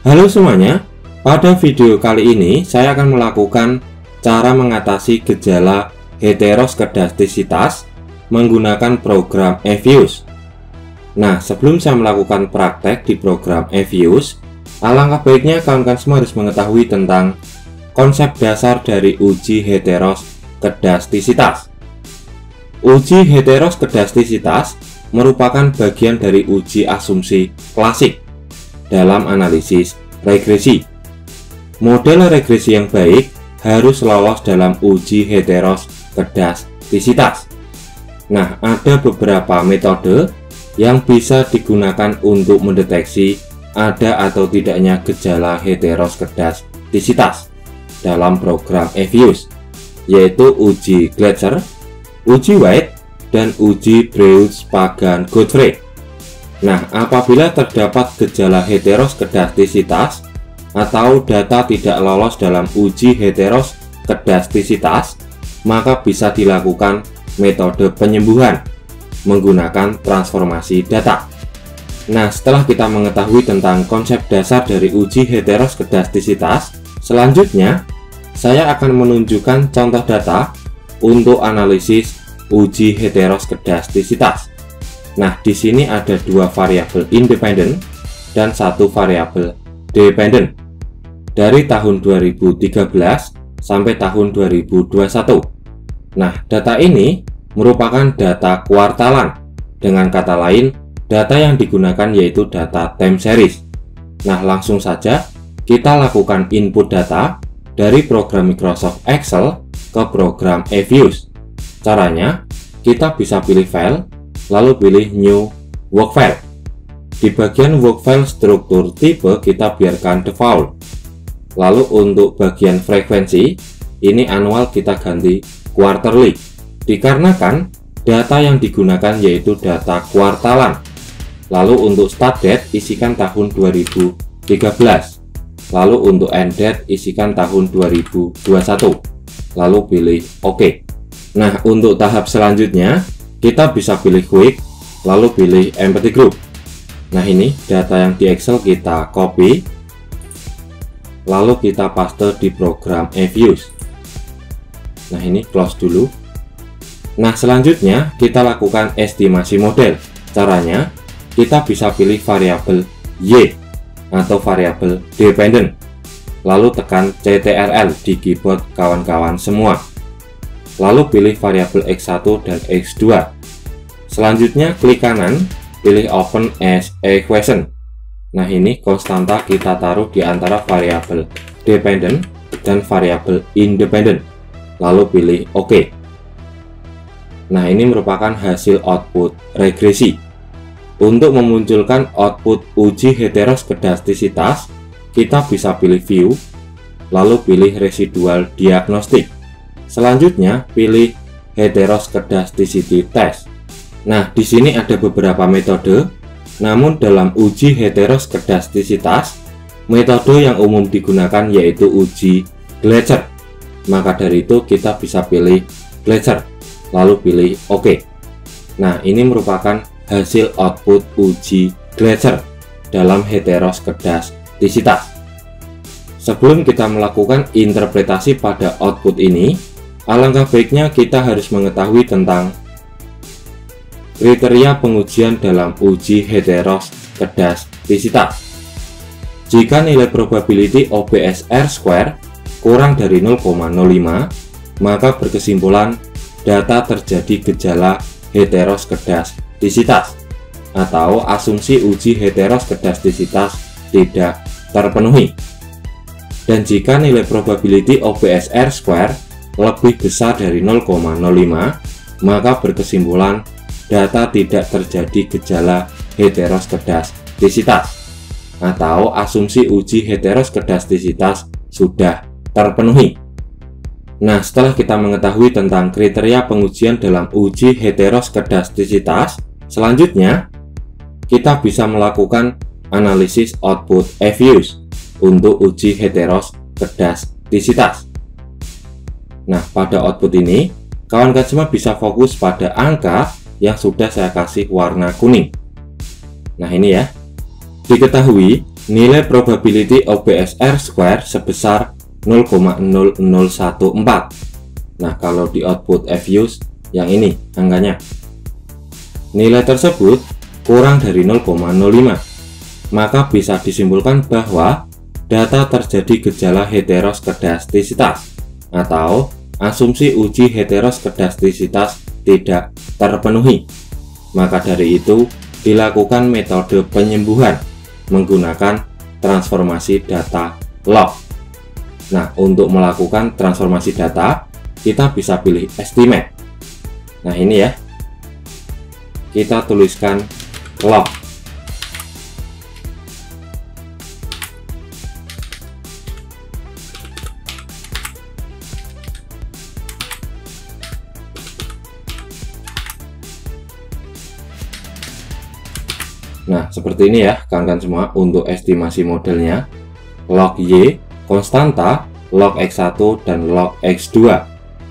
Halo semuanya, pada video kali ini saya akan melakukan cara mengatasi gejala heteroskedastisitas menggunakan program EViews. Nah, sebelum saya melakukan praktek di program EViews, alangkah baiknya kawan-kawan semua harus mengetahui tentang konsep dasar dari uji heteroskedastisitas. Uji heteroskedastisitas merupakan bagian dari uji asumsi klasik dalam analisis regresi. Model regresi yang baik harus lolos dalam uji heteroskedastisitas. Nah, ada beberapa metode yang bisa digunakan untuk mendeteksi ada atau tidaknya gejala heteroskedastisitas dalam program EViews, yaitu uji Gleiser, uji White, dan uji Breusch-Pagan-Godfrey. Nah, apabila terdapat gejala heteroskedastisitas atau data tidak lolos dalam uji heteroskedastisitas, maka bisa dilakukan metode penyembuhan menggunakan transformasi data. Nah, setelah kita mengetahui tentang konsep dasar dari uji heteroskedastisitas, selanjutnya saya akan menunjukkan contoh data untuk analisis uji heteroskedastisitas. Nah, di sini ada dua variabel independen dan satu variabel dependen dari tahun 2013 sampai tahun 2021. Nah, data ini merupakan data kuartalan. Dengan kata lain, data yang digunakan yaitu data time series. Nah, langsung saja kita lakukan input data dari program Microsoft Excel ke program EViews. Caranya, kita bisa pilih file, lalu pilih new work file. Di bagian work file struktur tipe kita biarkan default. Lalu untuk bagian frekuensi, ini annual kita ganti quarterly. Dikarenakan data yang digunakan yaitu data kuartalan. Lalu untuk start date isikan tahun 2013. Lalu untuk end date isikan tahun 2021. Lalu pilih OK. Nah, untuk tahap selanjutnya kita bisa pilih quick, lalu pilih empty group. Nah, ini data yang di Excel kita copy, lalu kita paste di program EViews. Nah, ini close dulu. Nah, selanjutnya kita lakukan estimasi model. Caranya, kita bisa pilih variabel Y atau variabel dependen, lalu tekan CTRL di keyboard kawan-kawan semua. Lalu pilih variabel X1 dan X2. Selanjutnya klik kanan, pilih Open as Equation. Nah, ini konstanta kita taruh di antara variabel dependent dan variabel independent. Lalu pilih OK. Nah, ini merupakan hasil output regresi. Untuk memunculkan output uji heteroskedastisitas, kita bisa pilih View, lalu pilih Residual Diagnostic. Selanjutnya pilih Heteroskedasticity Test. Nah, di sini ada beberapa metode, namun dalam uji heteroskedastisitas, metode yang umum digunakan yaitu uji Gleiser. Maka dari itu kita bisa pilih Gleiser, lalu pilih OK. Nah, ini merupakan hasil output uji Gleiser dalam heteroskedastisitas. Sebelum kita melakukan interpretasi pada output ini, alangkah baiknya kita harus mengetahui tentang kriteria pengujian dalam uji heteroskedastisitas. Jika nilai probability OBS-R² kurang dari 0,05, maka berkesimpulan data terjadi gejala heteroskedastisitas atau asumsi uji heteroskedastisitas tidak terpenuhi. Dan jika nilai probability OBS-R² lebih besar dari 0,05, maka berkesimpulan data tidak terjadi gejala heteroskedastisitas atau asumsi uji heteroskedastisitas sudah terpenuhi. Nah, setelah kita mengetahui tentang kriteria pengujian dalam uji heteroskedastisitas, selanjutnya kita bisa melakukan analisis output EViews untuk uji heteroskedastisitas. Nah, pada output ini, kawan-kawan semua bisa fokus pada angka yang sudah saya kasih warna kuning. Nah, ini ya. Diketahui nilai probability OBSR square sebesar 0,0014. Nah, kalau di output fuse yang ini angkanya, nilai tersebut kurang dari 0,05, maka bisa disimpulkan bahwa data terjadi gejala heteroskedastisitas atau asumsi uji heteroskedastisitas tidak terpenuhi. Maka dari itu dilakukan metode penyembuhan menggunakan transformasi data log. Nah, untuk melakukan transformasi data kita bisa pilih estimate. Nah, ini ya, kita tuliskan log. Nah, seperti ini ya kawan-kawan semua untuk estimasi modelnya. Log Y, konstanta, log X1 dan log X2.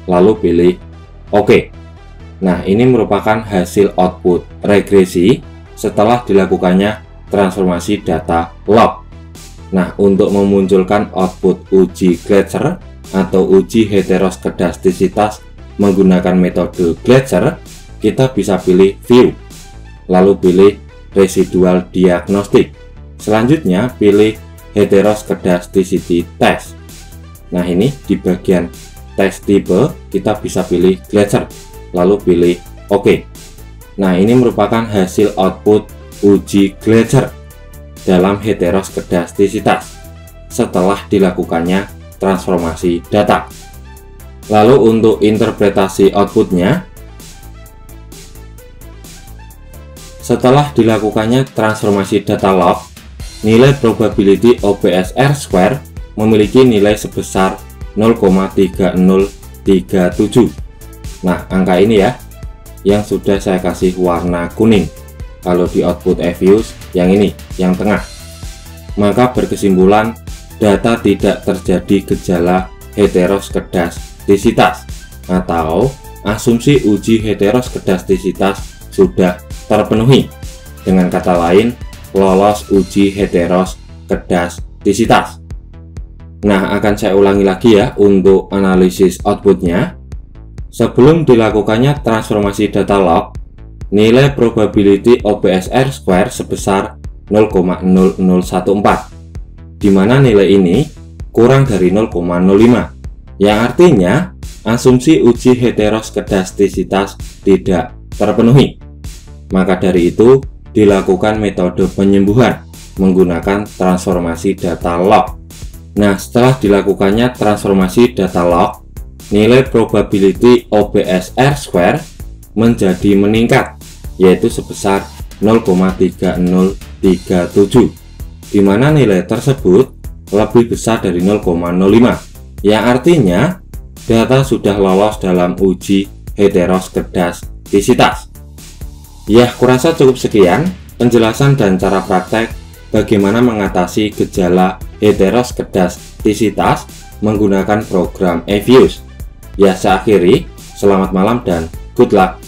Lalu pilih OK. Nah, ini merupakan hasil output regresi setelah dilakukannya transformasi data log. Nah, untuk memunculkan output uji Gletser atau uji heteroskedastisitas menggunakan metode Gletser, kita bisa pilih View, lalu pilih Residual Diagnostic. Selanjutnya pilih Heteroskedasticity Test. Nah, ini di bagian tes tipe kita bisa pilih Gletser, lalu pilih OK. Nah, ini merupakan hasil output uji Gletser dalam heteroskedastisitas setelah dilakukannya transformasi data. Lalu untuk interpretasi outputnya, setelah dilakukannya transformasi data log, nilai probability OBSR square memiliki nilai sebesar 0,3037. Nah, angka ini ya yang sudah saya kasih warna kuning. Kalau di output fuse yang ini, yang tengah, maka berkesimpulan data tidak terjadi gejala heteroskedastisitas atau asumsi uji heteroskedastisitas sudah terpenuhi. Dengan kata lain, lolos uji heteroskedastisitas. Nah, akan saya ulangi lagi ya untuk analisis outputnya. Sebelum dilakukannya transformasi data log, nilai probability OBSR square sebesar 0,0014, di mana nilai ini kurang dari 0,05, yang artinya asumsi uji heteroskedastisitas tidak terpenuhi. Maka dari itu dilakukan metode penyembuhan menggunakan transformasi data log. Nah, setelah dilakukannya transformasi data log, nilai probability OBSR square menjadi meningkat, yaitu sebesar 0,3037, di mana nilai tersebut lebih besar dari 0,05, yang artinya data sudah lolos dalam uji heteroskedastisitas. Ya, kurasa cukup sekian penjelasan dan cara praktek bagaimana mengatasi gejala heteroskedastisitas menggunakan program fuse. Ya, saya akhiri. Selamat malam dan good luck.